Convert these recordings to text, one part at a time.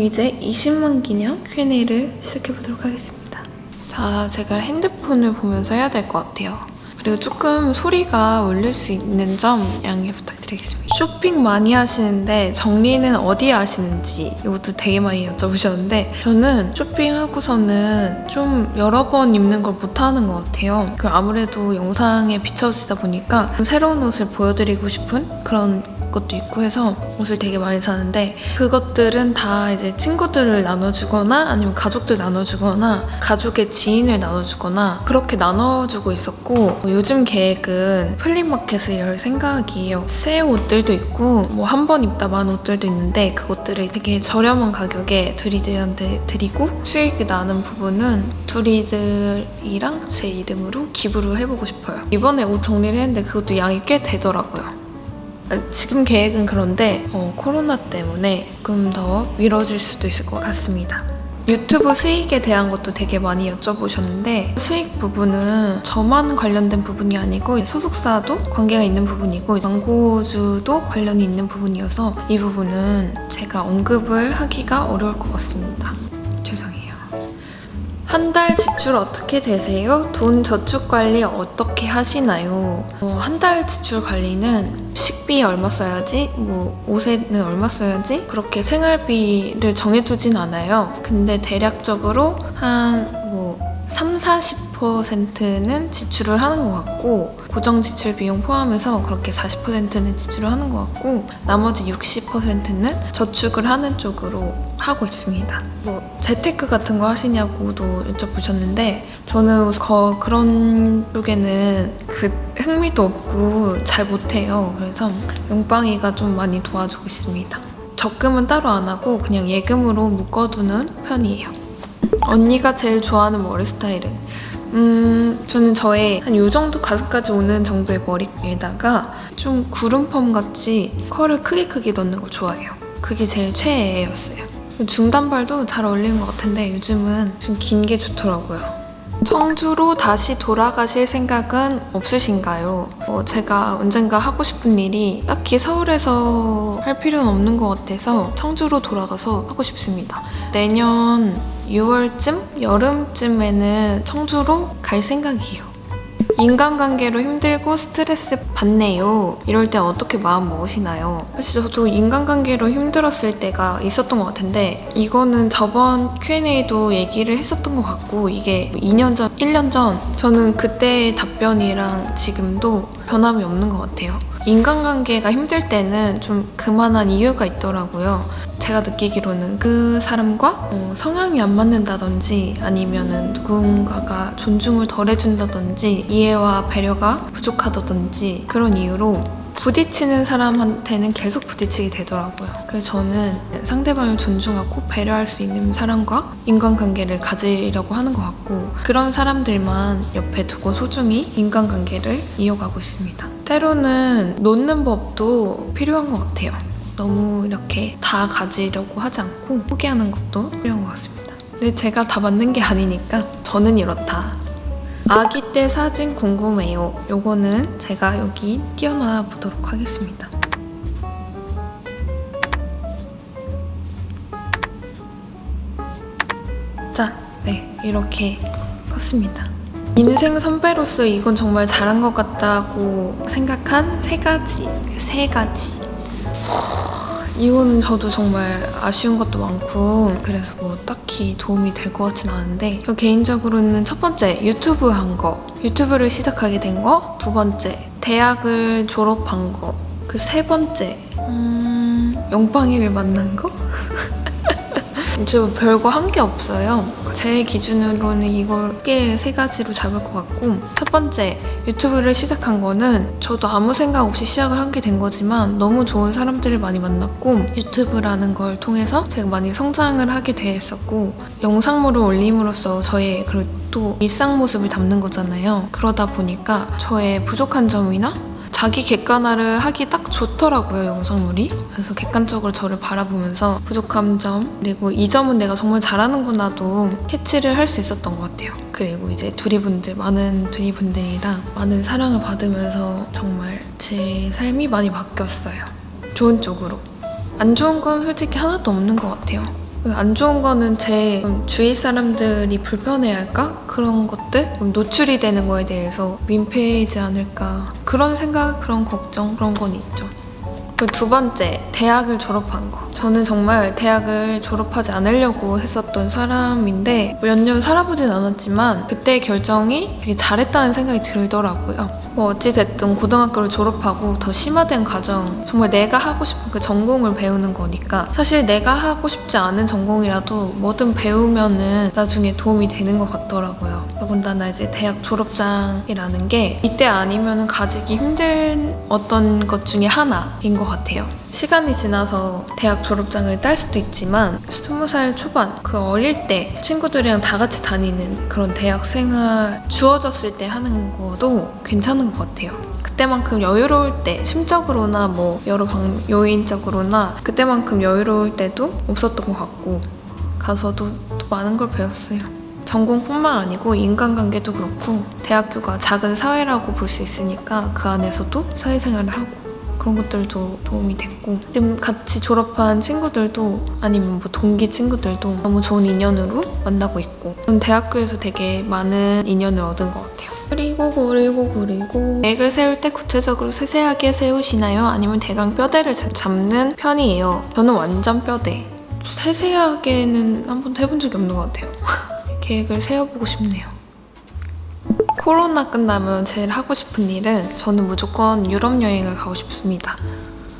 이제 20만 기념 Q&A를 시작해보도록 하겠습니다. 자, 제가 핸드폰을 보면서 해야 될 것 같아요. 그리고 조금 소리가 울릴 수 있는 점 양해 부탁드리겠습니다. 쇼핑 많이 하시는데 정리는 어디에 하시는지 이것도 되게 많이 여쭤보셨는데, 저는 쇼핑하고서는 좀 여러 번 입는 걸 못하는 것 같아요. 아무래도 영상에 비춰지다 보니까 새로운 옷을 보여드리고 싶은 그런 것도 있고 해서 옷을 되게 많이 사는데, 그것들은 다 이제 친구들을 나눠주거나 아니면 가족들 나눠주거나 가족의 지인을 나눠주거나 그렇게 나눠주고 있었고, 요즘 계획은 플리마켓을 열 생각이에요. 새 옷들도 있고 뭐 한 번 입다 만 옷들도 있는데, 그것들을 되게 저렴한 가격에 둘이들한테 드리고 수익이 나는 부분은 둘이들이랑 제 이름으로 기부를 해보고 싶어요. 이번에 옷 정리를 했는데 그것도 양이 꽤 되더라고요. 지금 계획은 그런데 코로나 때문에 조금 더 미뤄질 수도 있을 것 같습니다. 유튜브 수익에 대한 것도 되게 많이 여쭤보셨는데, 수익 부분은 저만 관련된 부분이 아니고 소속사도 관계가 있는 부분이고 광고주도 관련이 있는 부분이어서 이 부분은 제가 언급을 하기가 어려울 것 같습니다. 죄송해요. 한 달 지출 어떻게 되세요? 돈 저축 관리 어떻게 하시나요? 한 달 지출 관리는 식비 얼마 써야지, 뭐 옷에는 얼마 써야지, 그렇게 생활비를 정해두진 않아요. 근데 대략적으로 한 30-40%는 지출을 하는 것 같고, 고정 지출 비용 포함해서 그렇게 40%는 지출을 하는 것 같고, 나머지 60%는 저축을 하는 쪽으로 하고 있습니다. 재테크 같은 거 하시냐고도 여쭤보셨는데, 저는 그런 쪽에는 흥미도 없고 잘 못해요. 그래서 용빵이가 좀 많이 도와주고 있습니다. 적금은 따로 안 하고 그냥 예금으로 묶어두는 편이에요. 언니가 제일 좋아하는 머리 스타일은? 저는 저의 한 요 정도 가슴까지 오는 정도의 머리에다가 좀 구름펌 같이 컬을 크게 넣는 거 좋아해요. 그게 제일 최애였어요. 중단발도 잘 어울리는 것 같은데 요즘은 좀 긴 게 좋더라고요. 청주로 다시 돌아가실 생각은 없으신가요? 제가 언젠가 하고 싶은 일이 딱히 서울에서 할 필요는 없는 것 같아서 청주로 돌아가서 하고 싶습니다. 내년 6월쯤? 여름쯤에는 청주로 갈 생각이에요. 인간관계로 힘들고 스트레스 받네요. 이럴 때 어떻게 마음 먹으시나요? 사실 저도 인간관계로 힘들었을 때가 있었던 것 같은데, 이거는 저번 Q&A도 얘기를 했었던 것 같고, 이게 2년 전, 1년 전 저는 그때의 답변이랑 지금도 변함이 없는 것 같아요. 인간관계가 힘들 때는 좀 그만한 이유가 있더라고요. 제가 느끼기로는 그 사람과 성향이 안 맞는다든지, 아니면은 누군가가 존중을 덜 해준다든지, 이해와 배려가 부족하다든지, 그런 이유로 부딪히는 사람한테는 계속 부딪히게 되더라고요. 그래서 저는 상대방을 존중하고 배려할 수 있는 사람과 인간관계를 가지려고 하는 것 같고, 그런 사람들만 옆에 두고 소중히 인간관계를 이어가고 있습니다. 때로는 놓는 법도 필요한 것 같아요. 너무 이렇게 다 가지려고 하지 않고 포기하는 것도 필요한 것 같습니다. 근데 제가 다 맞는 게 아니니까 저는 이렇다. 아기 때 사진 궁금해요. 요거는 제가 여기 띄워놔 보도록 하겠습니다. 자, 네, 이렇게 컸습니다. 인생 선배로서 이건 정말 잘한 것 같다고 생각한 세 가지. 이거는 저도 정말 아쉬운 것도 많고, 그래서 딱히 도움이 될 것 같진 않은데, 저 개인적으로는 첫 번째, 유튜브 한 거, 유튜브를 시작하게 된 거. 두 번째, 대학을 졸업한 거. 그 세 번째, 영빵이를 만난 거? 제가 별거 한 게 없어요. 제 기준으로는 이걸 크게 세 가지로 잡을 것 같고, 첫 번째, 유튜브를 시작한 거는 저도 아무 생각 없이 시작을 하게 된 거지만 너무 좋은 사람들을 많이 만났고, 유튜브라는 걸 통해서 제가 많이 성장을 하게 됐었고, 영상물을 올림으로써 저의 또 일상 모습을 담는 거잖아요. 그러다 보니까 저의 부족한 점이나 자기 객관화를 하기 딱 좋더라고요, 영상물이. 그래서 객관적으로 저를 바라보면서 부족한 점, 그리고 이 점은 내가 정말 잘하는구나도 캐치를 할 수 있었던 것 같아요. 그리고 이제 많은 두리분들이랑 많은 사랑을 받으면서 정말 제 삶이 많이 바뀌었어요. 좋은 쪽으로. 안 좋은 건 솔직히 하나도 없는 것 같아요. 안 좋은 거는 제 주위 사람들이 불편해할까? 그런 것들? 노출이 되는 거에 대해서 민폐이지 않을까? 그런 생각, 그런 걱정, 그런 건 있죠. 그리고 두 번째, 대학을 졸업한 거. 저는 정말 대학을 졸업하지 않으려고 했었던 사람인데 몇 년 살아보진 않았지만 그때의 결정이 되게 잘했다는 생각이 들더라고요. 어찌됐든 고등학교를 졸업하고 더 심화된 과정, 정말 내가 하고 싶은 그 전공을 배우는 거니까 사실 내가 하고 싶지 않은 전공이라도 뭐든 배우면은 나중에 도움이 되는 것 같더라고요. 더군다나 이제 대학 졸업장이라는 게 이때 아니면은 가지기 힘든 어떤 것 중에 하나인 것 같아요. 시간이 지나서 대학 졸업장을 딸 수도 있지만 20살 초반, 그 어릴 때 친구들이랑 다 같이 다니는 그런 대학 생활 주어졌을 때 하는 것도 괜찮은 것 같아요. 그때만큼 여유로울 때, 심적으로나 뭐 여러 요인적으로나 그때만큼 여유로울 때도 없었던 것 같고 가서도 또 많은 걸 배웠어요. 전공뿐만 아니고 인간관계도 그렇고 대학교가 작은 사회라고 볼 수 있으니까 그 안에서도 사회생활을 하고 그런 것들도 도움이 됐고 지금 같이 졸업한 친구들도 아니면 뭐 동기 친구들도 너무 좋은 인연으로 만나고 있고 전 대학교에서 되게 많은 인연을 얻은 것 같아요. 그리고 계획을 세울 때 구체적으로 세세하게 세우시나요? 아니면 대강 뼈대를 잡는 편이에요? 저는 완전 뼈대. 세세하게는 한 번도 해본 적이 없는 것 같아요. 계획을 세워보고 싶네요. 코로나 끝나면 제일 하고 싶은 일은 저는 무조건 유럽 여행을 가고 싶습니다.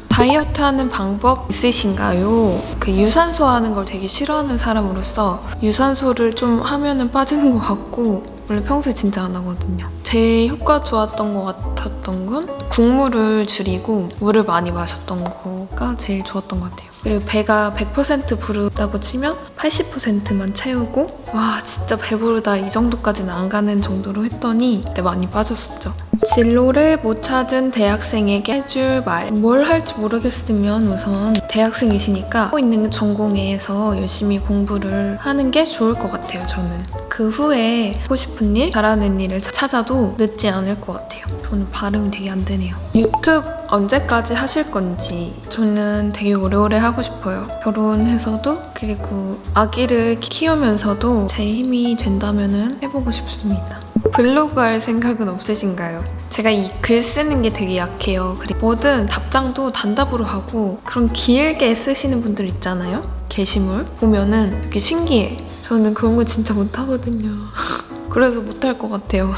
다이어트 하는 방법 있으신가요? 그 유산소 하는 걸 되게 싫어하는 사람으로서 유산소를 좀 하면은 빠지는 것 같고 원래 평소에 진짜 안 하거든요. 제일 효과 좋았던 것 같았던 건 국물을 줄이고 물을 많이 마셨던 거가 제일 좋았던 것 같아요. 그리고 배가 100% 부르다고 치면 80%만 채우고 와 진짜 배부르다 이 정도까지는 안 가는 정도로 했더니 그때 많이 빠졌었죠. 진로를 못 찾은 대학생에게 해줄 말. 뭘 할지 모르겠으면 우선 대학생이시니까 하고 있는 전공에서 열심히 공부를 하는 게 좋을 것 같아요. 저는 그 후에 하고 싶은 일, 잘하는 일을 찾아도 늦지 않을 것 같아요. 저는 발음이 되게 안 되네요. 유튜브 언제까지 하실 건지 저는 되게 오래오래 하고 싶어요. 결혼해서도 그리고 아기를 키우면서도 제 힘이 된다면 해보고 싶습니다. 블로그 할 생각은 없으신가요? 제가 이 글 쓰는 게 되게 약해요. 그리고 뭐든 답장도 단답으로 하고 그런 길게 쓰시는 분들 있잖아요. 게시물 보면은 되게 신기해. 저는 그런 거 진짜 못하거든요. 그래서 못할 것 같아요.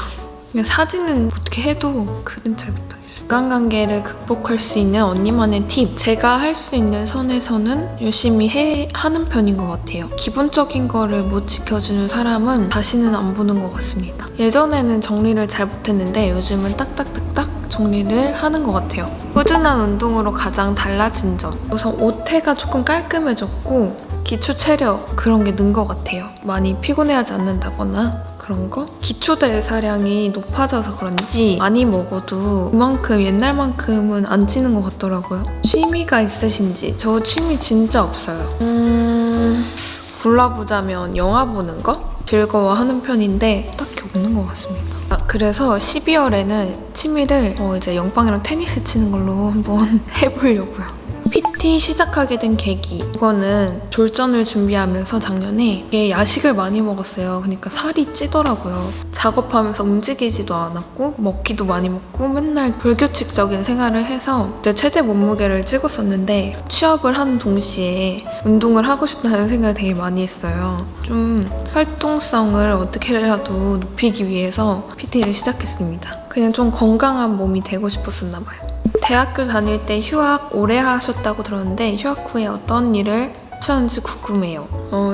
그냥 사진은 어떻게 해도 글은 잘 못하겠어요. 인간관계를 극복할 수 있는 언니만의 팁. 제가 할 수 있는 선에서는 열심히 하는 편인 것 같아요. 기본적인 거를 못 지켜주는 사람은 다시는 안 보는 것 같습니다. 예전에는 정리를 잘 못했는데 요즘은 딱딱딱딱 정리를 하는 것 같아요. 꾸준한 운동으로 가장 달라진 점. 우선 옷태가 조금 깔끔해졌고 기초 체력 그런 게 는 것 같아요. 많이 피곤해하지 않는다거나 그런 거? 기초 대사량이 높아져서 그런지 많이 먹어도 그만큼 옛날만큼은 안 찌는 것 같더라고요. 취미가 있으신지? 저 취미 진짜 없어요. 골라보자면 영화 보는 거? 즐거워하는 편인데 딱히 없는 것 같습니다. 그래서 12월에는 취미를 이제 영빵이랑 테니스 치는 걸로 한번 해보려고요. PT 시작하게 된 계기. 이거는 졸전을 준비하면서 작년에 이게 야식을 많이 먹었어요. 그러니까 살이 찌더라고요. 작업하면서 움직이지도 않았고 먹기도 많이 먹고 맨날 불규칙적인 생활을 해서 그때 최대 몸무게를 찍었었는데 취업을 하는 동시에 운동을 하고 싶다는 생각을 되게 많이 했어요. 좀 활동성을 어떻게라도 높이기 위해서 PT를 시작했습니다. 그냥 좀 건강한 몸이 되고 싶었었나 봐요. 대학교 다닐 때 휴학 오래 하셨다고 들었는데 휴학 후에 어떤 일을 하셨는지 궁금해요.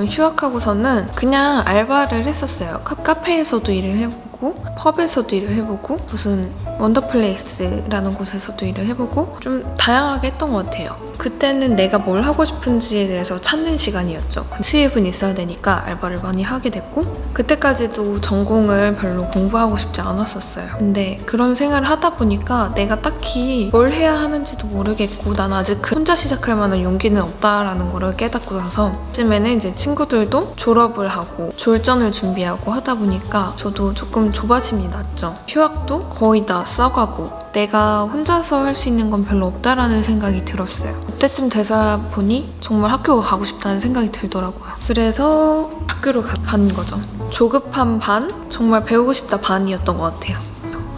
휴학하고서는 그냥 알바를 했었어요. 카페에서도 일을 해보고 펍에서도 일을 해보고 무슨 원더플레이스라는 곳에서도 일을 해보고 좀 다양하게 했던 것 같아요. 그때는 내가 뭘 하고 싶은지에 대해서 찾는 시간이었죠. 수입은 있어야 되니까 알바를 많이 하게 됐고 그때까지도 전공을 별로 공부하고 싶지 않았었어요. 근데 그런 생활을 하다 보니까 내가 딱히 뭘 해야 하는지도 모르겠고 난 아직 혼자 시작할 만한 용기는 없다라는 걸 깨닫고 나서 요즘에는 이제 친구들도 졸업을 하고 졸전을 준비하고 하다 보니까 저도 조금 조바심이 났죠. 휴학도 거의 다 써가고 내가 혼자서 할 수 있는 건 별로 없다라는 생각이 들었어요. 그때쯤 되다 보니 정말 학교 가고 싶다는 생각이 들더라고요. 그래서 학교를 간 거죠. 조급한 반, 정말 배우고 싶다 반이었던 것 같아요.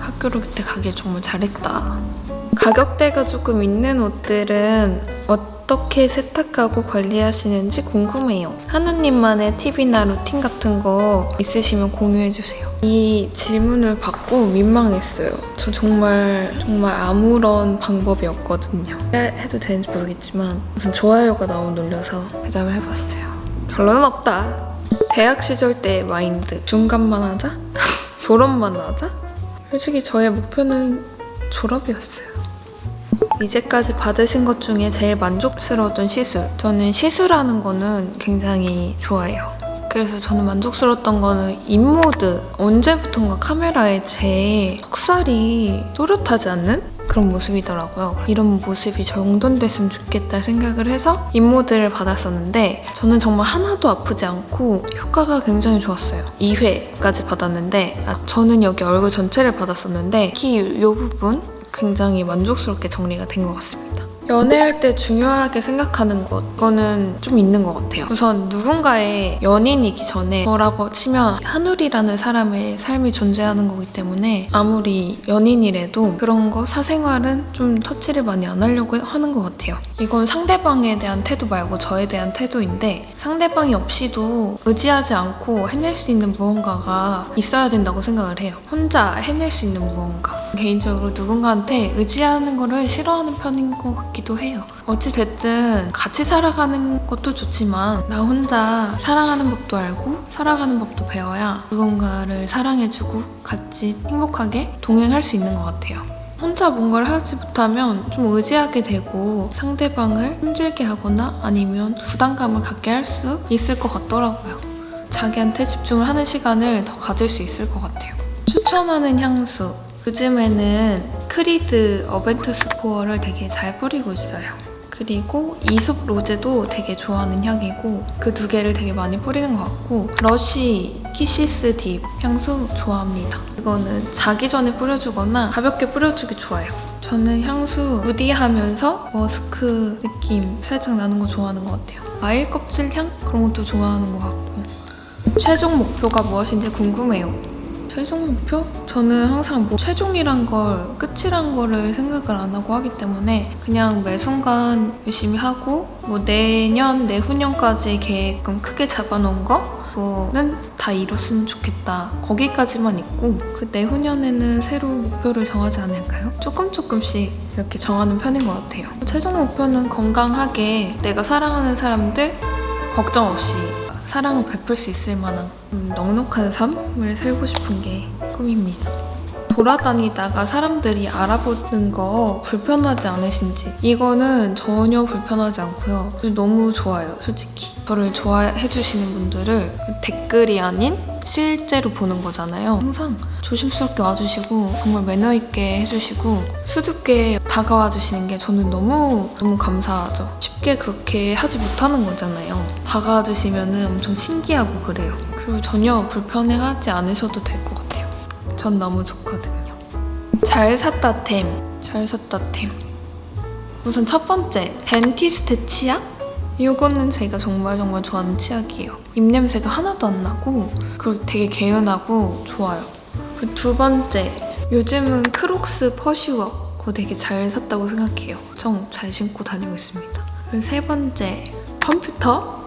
학교를 그때 가길 정말 잘했다. 가격대가 조금 있는 옷들은 어떻게 세탁하고 관리하시는지 궁금해요. 한우님만의 팁이나 루틴 같은 거 있으시면 공유해주세요. 이 질문을 받고 민망했어요. 저 정말 아무런 방법이 없거든요. 해도 되는지 모르겠지만 무슨 좋아요가 너무 놀려서 대답을 해봤어요. 결론은 없다. 대학 시절 때의 마인드. 중간만 하자? 졸업만 하자? 솔직히 저의 목표는 졸업이었어요. 이제까지 받으신 것 중에 제일 만족스러웠던 시술. 저는 시술하는 거는 굉장히 좋아해요. 그래서 저는 만족스러웠던 거는 인모드. 언제부턴가 카메라에 제 턱살이 또렷하지 않는 그런 모습이더라고요. 이런 모습이 정돈됐으면 좋겠다 생각을 해서 인모드를 받았었는데 저는 정말 하나도 아프지 않고 효과가 굉장히 좋았어요. 2회까지 받았는데 저는 여기 얼굴 전체를 받았었는데 특히 이 부분 굉장히 만족스럽게 정리가 된 것 같습니다. 연애할 때 중요하게 생각하는 것, 이거는 좀 있는 것 같아요. 우선 누군가의 연인이기 전에 저라고 치면 한울이라는 사람의 삶이 존재하는 거기 때문에 아무리 연인이라도 그런 거 사생활은 좀 터치를 많이 안 하려고 하는 것 같아요. 이건 상대방에 대한 태도 말고 저에 대한 태도인데 상대방이 없이도 의지하지 않고 해낼 수 있는 무언가가 있어야 된다고 생각을 해요. 혼자 해낼 수 있는 무언가. 개인적으로 누군가한테 의지하는 거를 싫어하는 편인 것 같기도 해요. 어찌됐든 같이 살아가는 것도 좋지만 나 혼자 사랑하는 법도 알고 살아가는 법도 배워야 누군가를 사랑해주고 같이 행복하게 동행할 수 있는 것 같아요. 혼자 뭔가를 하지 못하면 좀 의지하게 되고 상대방을 힘들게 하거나 아니면 부담감을 갖게 할 수 있을 것 같더라고요. 자기한테 집중을 하는 시간을 더 가질 수 있을 것 같아요. 추천하는 향수. 요즘에는 크리드 어벤투스 코어를 되게 잘 뿌리고 있어요. 그리고 이솝 로제도 되게 좋아하는 향이고 그 두 개를 되게 많이 뿌리는 것 같고 러쉬 키시스 딥 향수 좋아합니다. 이거는 자기 전에 뿌려주거나 가볍게 뿌려주기 좋아요. 저는 향수 무디하면서 머스크 느낌 살짝 나는 거 좋아하는 것 같아요. 과일 껍질 향? 그런 것도 좋아하는 것 같고. 최종 목표가 무엇인지 궁금해요. 최종 목표? 저는 항상 최종이란 걸, 끝이란 거를 생각을 안 하고 하기 때문에 그냥 매 순간 열심히 하고 내년, 내후년까지 계획금 크게 잡아놓은 그거는 다 이뤘으면 좋겠다. 거기까지만 있고 그 내후년에는 새로 목표를 정하지 않을까요? 조금씩 이렇게 정하는 편인 것 같아요. 최종 목표는 건강하게 내가 사랑하는 사람들 걱정 없이 사랑을 베풀 수 있을 만한 넉넉한 삶을 살고 싶은 게 꿈입니다. 돌아다니다가 사람들이 알아보는 거 불편하지 않으신지. 이거는 전혀 불편하지 않고요. 너무 좋아요, 솔직히. 저를 좋아해 주시는 분들을 댓글이 아닌 실제로 보는 거잖아요. 항상 조심스럽게 와주시고 정말 매너 있게 해주시고 수줍게 다가와 주시는 게 저는 너무 감사하죠. 쉽게 그렇게 하지 못하는 거잖아요. 다가와 주시면 엄청 신기하고 그래요. 그리고 전혀 불편해하지 않으셔도 될 것 같아요. 전 너무 좋거든요. 잘 샀다 템. 우선 첫 번째, 덴티스트 치약? 이거는 제가 정말 좋아하는 치약이에요. 입냄새가 하나도 안 나고 그리고 되게 개운하고 좋아요. 그 두 번째, 요즘은 크록스 퍼슈어. 그거 되게 잘 샀다고 생각해요. 엄청 잘 신고 다니고 있습니다. 그 세 번째, 컴퓨터?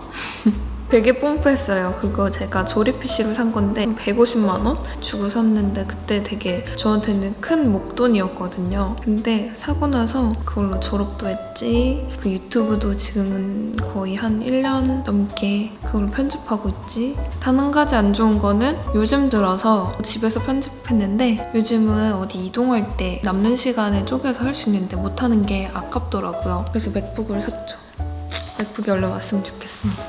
되게 pom프했어요. 그거 제가 조립 PC로 산 건데 150만 원 주고 샀는데 그때 되게 저한테는 큰 목돈이었거든요. 근데 사고 나서 그걸로 졸업도 했지, 그 유튜브도 지금은 거의 한 1년 넘게 그걸로 편집하고 있지. 단 한 가지 안 좋은 거는 요즘 들어서 집에서 편집했는데 요즘은 어디 이동할 때 남는 시간에 쪼개서 할 수 있는데 못하는 게 아깝더라고요. 그래서 맥북을 샀죠. 맥북이 얼른 왔으면 좋겠습니다.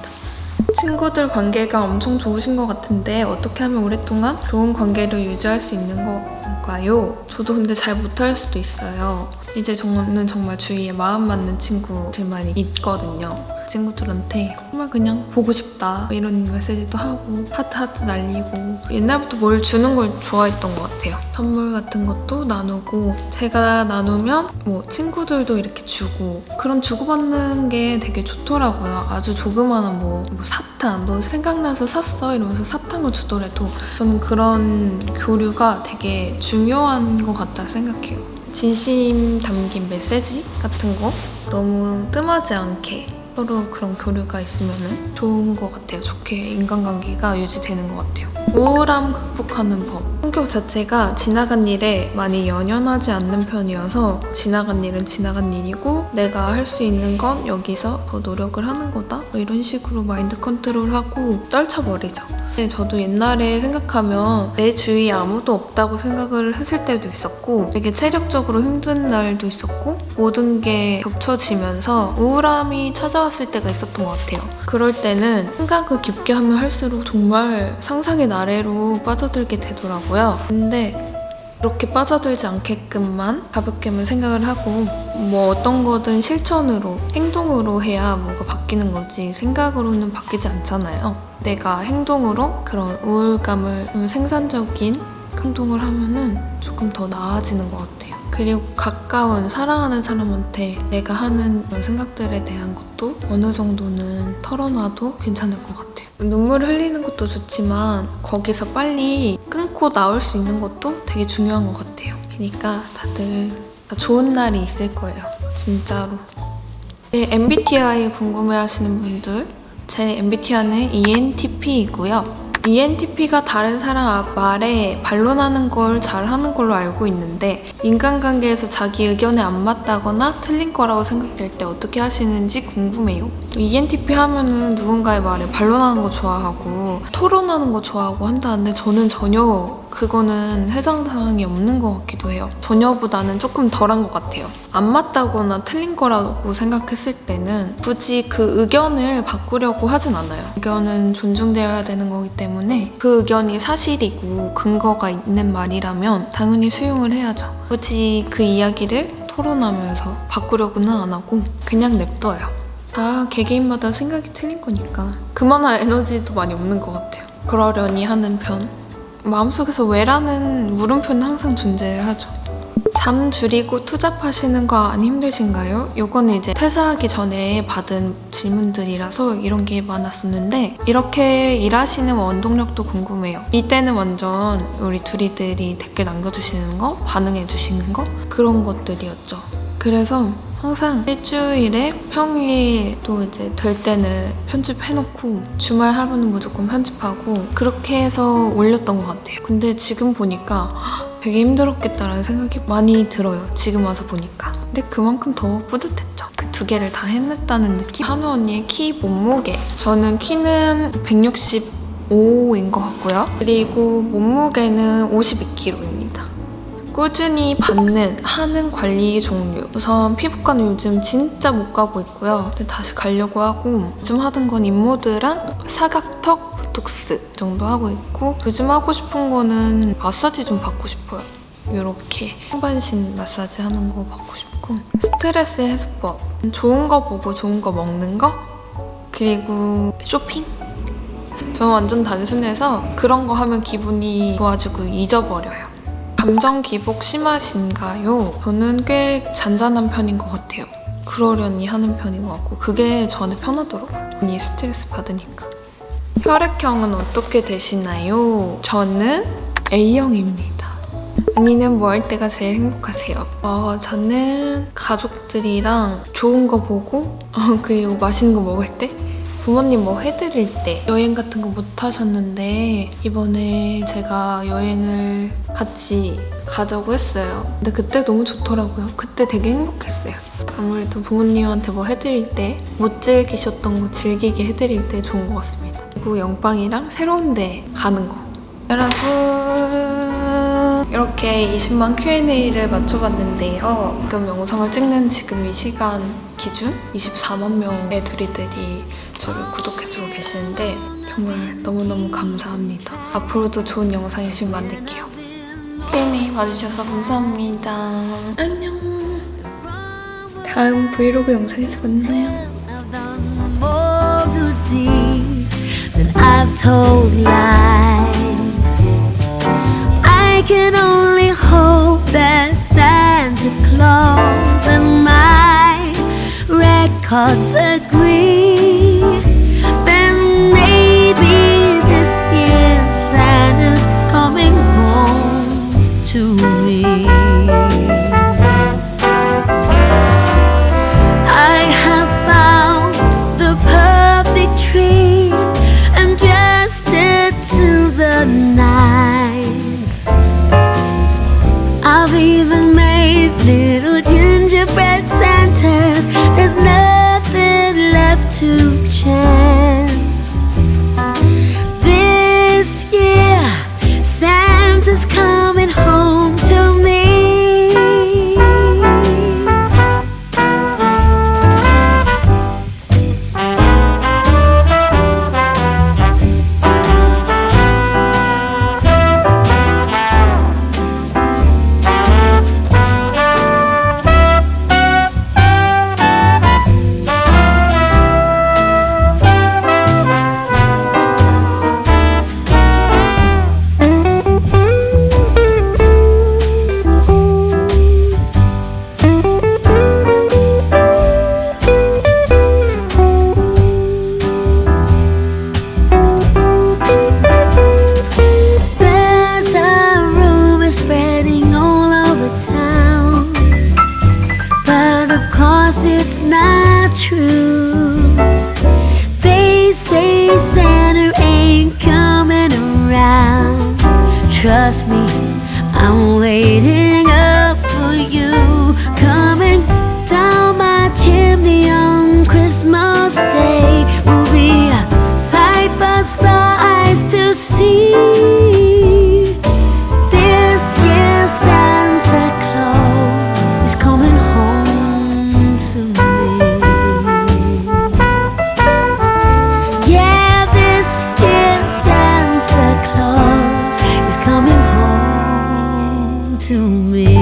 친구들 관계가 엄청 좋으신 것 같은데 어떻게 하면 오랫동안 좋은 관계를 유지할 수 있는 건가요? 저도 근데 잘 못할 수도 있어요. 이제 저는 정말 주위에 마음 맞는 친구들만 있거든요. 친구들한테 정말 그냥 보고 싶다 이런 메시지도 하고 하트 날리고 옛날부터 뭘 주는 걸 좋아했던 것 같아요. 선물 같은 것도 나누고 제가 나누면 뭐 친구들도 이렇게 주고 그런 주고받는 게 되게 좋더라고요. 아주 조그마한 뭐 사탕 너 생각나서 샀어 이러면서 사탕을 주더라도 저는 그런 교류가 되게 중요한 것 같다 생각해요. 진심 담긴 메시지 같은 거 너무 뜸하지 않게 서로 그런 교류가 있으면 좋은 것 같아요. 좋게 인간관계가 유지되는 것 같아요. 우울함 극복하는 법. 성격 자체가 지나간 일에 많이 연연하지 않는 편이어서 지나간 일은 지나간 일이고 내가 할 수 있는 건 여기서 더 노력을 하는 거다. 뭐 이런 식으로 마인드 컨트롤하고 떨쳐버리죠. 저도 옛날에 생각하면 내 주위에 아무도 없다고 생각을 했을 때도 있었고 되게 체력적으로 힘든 날도 있었고 모든 게 겹쳐지면서 우울함이 찾아왔을 때가 있었던 것 같아요. 그럴 때는 생각을 깊게 하면 할수록 정말 상상의 나래로 빠져들게 되더라고요. 근데 그렇게 빠져들지 않게끔만 가볍게만 생각을 하고 뭐 어떤 거든 실천으로 행동으로 해야 뭐가 바뀌는 거지 생각으로는 바뀌지 않잖아요. 내가 행동으로 그런 우울감을 좀 생산적인 행동을 하면은 조금 더 나아지는 것 같아요. 그리고 가까운 사랑하는 사람한테 내가 하는 그런 생각들에 대한 것도 어느 정도는 털어놔도 괜찮을 것 같아요. 눈물을 흘리는 것도 좋지만 거기서 빨리 끊고 나올 수 있는 것도 되게 중요한 것 같아요. 그러니까 다들 좋은 날이 있을 거예요. 진짜로. 제 MBTI 궁금해하시는 분들, 제 MBTI는 ENTP이고요. ENTP가 다른 사람 말에 반론하는 걸 잘하는 걸로 알고 있는데 인간관계에서 자기 의견에 안 맞다거나 틀린 거라고 생각될 때 어떻게 하시는지 궁금해요. ENTP 하면은 누군가의 말에 반론하는 거 좋아하고 토론하는 거 좋아하고 한다는데 저는 전혀 그거는 해당사항이 없는 것 같기도 해요. 전혀보다는 조금 덜한 것 같아요. 안 맞다거나 틀린 거라고 생각했을 때는 굳이 그 의견을 바꾸려고 하진 않아요. 의견은 존중되어야 되는 거기 때문에 그 의견이 사실이고 근거가 있는 말이라면 당연히 수용을 해야죠. 굳이 그 이야기를 토론하면서 바꾸려고는 안 하고 그냥 냅둬요. 개개인마다 생각이 틀린 거니까 그만한 에너지도 많이 없는 것 같아요. 그러려니 하는 편. 마음속에서 왜라는 물음표는 항상 존재를 하죠. 잠 줄이고 투잡하시는 거 안 힘드신가요? 요거는 이제 퇴사하기 전에 받은 질문들이라서 이런 게 많았었는데 이렇게 일하시는 원동력도 궁금해요. 이때는 완전 우리 둘이들이 댓글 남겨주시는 거, 반응해주시는 거 그런 것들이었죠. 그래서 항상 일주일에 평일 또 이제 될 때는 편집해놓고 주말 하루는 무조건 편집하고 그렇게 해서 올렸던 것 같아요. 근데 지금 보니까 되게 힘들었겠다라는 생각이 많이 들어요. 지금 와서 보니까. 근데 그만큼 더 뿌듯했죠. 그 두 개를 다 해냈다는 느낌. 한우 언니의 키 몸무게. 저는 키는 165인 것 같고요. 그리고 몸무게는 52kg입니다. 꾸준히 하는 관리 종류. 우선 피부과는 요즘 진짜 못 가고 있고요. 근데 다시 가려고 하고 요즘 하던 건 인모드랑 사각턱 보톡스 정도 하고 있고 요즘 하고 싶은 거는 마사지 좀 받고 싶어요. 이렇게 상반신 마사지 하는 거 받고 싶고 스트레스 해소법. 좋은 거 보고 좋은 거 먹는 거 그리고 쇼핑. 저는 완전 단순해서 그런 거 하면 기분이 좋아지고 잊어버려요. 감정 기복 심하신가요? 저는 꽤 잔잔한 편인 것 같아요. 그러려니 하는 편인 것 같고 그게 저한테 편하더라고요. 이 스트레스 받으니까. 혈액형은 어떻게 되시나요? 저는 A형입니다. 언니는 뭐 할 때가 제일 행복하세요? 저는 가족들이랑 좋은 거 보고 그리고 맛있는 거 먹을 때 부모님 뭐 해드릴 때 여행 같은 거 못 하셨는데 이번에 제가 여행을 같이 가자고 했어요. 근데 그때 너무 좋더라고요. 그때 되게 행복했어요. 아무래도 부모님한테 뭐 해드릴 때 못 즐기셨던 거 즐기게 해드릴 때 좋은 것 같습니다. 그리고 영빵이랑 새로운 데 가는 거. 여러분 이렇게 20만 Q&A를 맞춰봤는데요. 지금 영상을 찍는 지금 이 시간 기준 24만 명의 둘이들이 저를 구독해주고 계시는데 정말 너무너무 감사합니다. 앞으로도 좋은 영상 열심히 만들게요. Q&A 봐주셔서 감사합니다. 안녕. 다음 브이로그 영상에서 만나요. deeds than I've told lies. I can only hope that Santa Claus and my records agree. Then maybe this year Santa's coming home to me. I have found the perfect tree and dressed it to the nines. I've even made little gingerbread Santas. There's nothing left to chance. This year, Santa's coming home to me. Spreading all over town, but of course it's not true. They say Santa ain't coming around. Trust me, I'm waiting up for you. Coming down my chimney on Christmas Day will be a sight for eyes to see. This year Santa Claus is coming home to me. Yeah, this year Santa Claus is coming home to me.